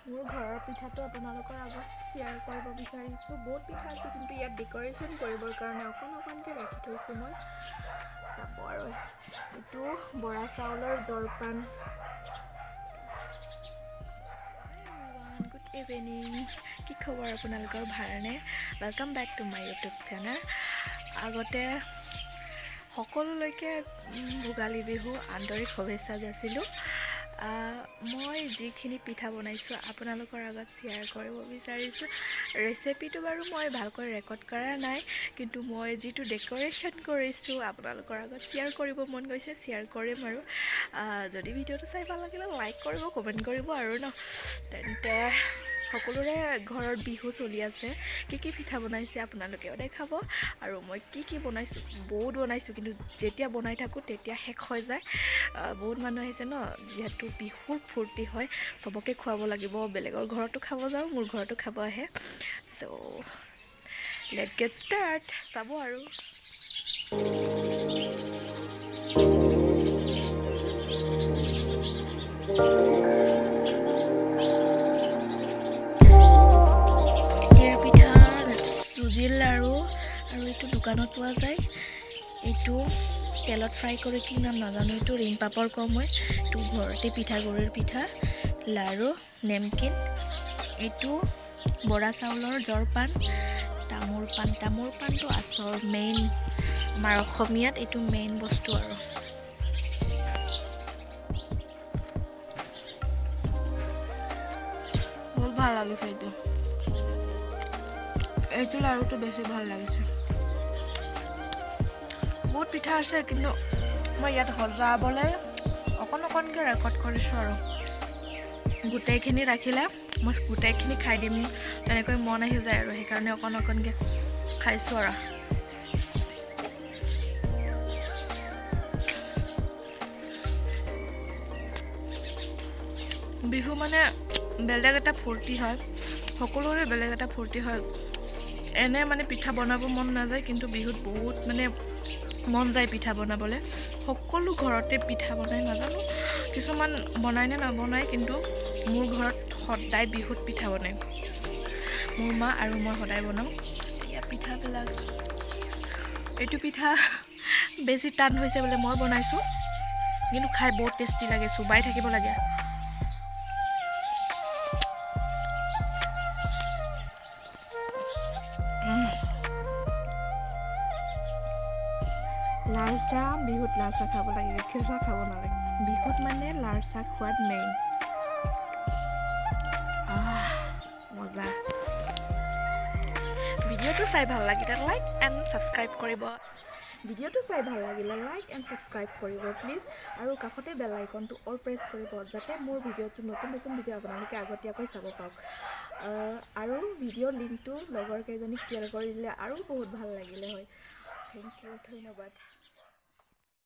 মোৰ ঘৰৰ পিঠাটো আপোনালোকৰ আগত শ্বেয়াৰ কৰিব বিচাৰিছোঁ। বহুত পিঠা আছে কিন্তু ইয়াত ডেক'ৰেশ্যন কৰিবৰ কাৰণে অকণকৈ ৰাখি থৈছোঁ মই। চাব আৰু এইটো বৰা চাউলৰ জলপান। গুড ইভিনিং, কি খবৰ আপোনালোকৰ, ভালনে? Welcome back to my YouTube channel. আগতে সকলোলৈকে ভোগালী বিহু আন্তৰিক শুভেচ্ছা যাচিলোঁ। মই যিখিনি পিঠা বনাইছোঁ আপোনালোকৰ আগত শ্বেয়াৰ কৰিব বিচাৰিছোঁ। ৰেচিপিটো বাৰু মই ভালকৈ ৰেকৰ্ড কৰা নাই, কিন্তু মই যিটো ডেক'ৰেশ্যন কৰিছোঁ আপোনালোকৰ আগত শ্বেয়াৰ কৰিব মন গৈছে, শ্বেয়াৰ কৰিম। আৰু যদি ভিডিঅ'টো চাই ভাল লাগিলে লাইক কৰিব, কমেণ্ট কৰিব আৰু তেন্তে সকলোৰে ঘৰত বিহু চলি আছে। কি পিঠা বনাইছে আপোনালোকেও দেখাব। আৰু মই কি বনাইছোঁ, বহুত বনাইছোঁ, কিন্তু যেতিয়া বনাই থাকোঁ তেতিয়া শেষ হৈ যায়। বহুত মানুহ আহিছে ন, যিহেতু বিহুৰ ফূৰ্তি হয়, চবকে খুৱাব লাগিব। বেলেগৰ ঘৰতো খাব যাওঁ, মোৰ ঘৰতো খাব আহে। চ' লেট গেট ষ্টাৰ্ট। চাব আৰু পিঠা, চুজিৰ লাড়ু, আৰু এইটো দোকানত পোৱা যায়। এইটো তেলত ফ্ৰাই কৰি কি নাম নাজানো, এইটো ৰিং পাপৰ কম হয়। এইটো ঘৰতে পিঠাগুড়িৰ পিঠা, লাড়ু, নেমকিন। এইটো বৰা চাউলৰ জলপান, তামোল পাণটো আচল মেইন, আমাৰ অসমীয়াত এইটো মেইন বস্তু। আৰু বহুত ভাল লাগিছে এইটো লাড়ুটো বেছি ভাল লাগিছে। বহুত পিঠা আছে, কিন্তু মই ইয়াত সজাবলৈ অকণকৈ ৰেকৰ্ড কৰিছোঁ। আৰু গোটেইখিনি ৰাখিলে মই গোটেইখিনি খাই দিম তেনেকৈ মন আহি যায়, আৰু সেইকাৰণে অকণকৈ খাইছোঁ। আৰু বিহু মানে বেলেগ এটা ফূৰ্তি হয়, সকলোৰে বেলেগ এটা ফূৰ্তি হয়। এনে মানে পিঠা বনাব মন নাযায়, কিন্তু বিহুত বহুত মানে মন যায় পিঠা বনাবলৈ। সকলো ঘৰতে পিঠা বনাই, নাজানো কিছুমান বনাই নে নবনায়, কিন্তু মোৰ ঘৰত সদায় বিহুত পিঠা বনায়। মোৰ মা আৰু মই সদায় বনাওঁ। এয়া পিঠাবিলাক, এইটো পিঠা বেছি টান হৈছে বোলে, মই বনাইছোঁ, কিন্তু খাই বহুত টেষ্টি লাগে, চোবাই থাকিব লাগে। লাল চাহ, বিহুত লাল চাহ খাব লাগে, গাখীৰ চাহ খাব নালাগে। বিহুত মানে লাল চাহ খোৱাত মেইন। মজা। ভিডিঅ'টো চাই ভাল লাগিলে লাইক এণ্ড ছাবস্ক্ৰাইব কৰিব। প্লিজ। আৰু কাষতে বেল আইকনটো অল প্ৰেছ কৰিব, যাতে মোৰ ভিডিঅ'টো নতুন ভিডিঅ' আপোনালোকে আগতীয়াকৈ চাব পাওক। আৰু ভিডিঅ'ৰ লিংকটো লগৰ কেইজনীক শ্বেয়াৰ কৰি দিলে আৰু বহুত ভাল লাগিলে হয়। থেংক ইউ, ধন্যবাদ।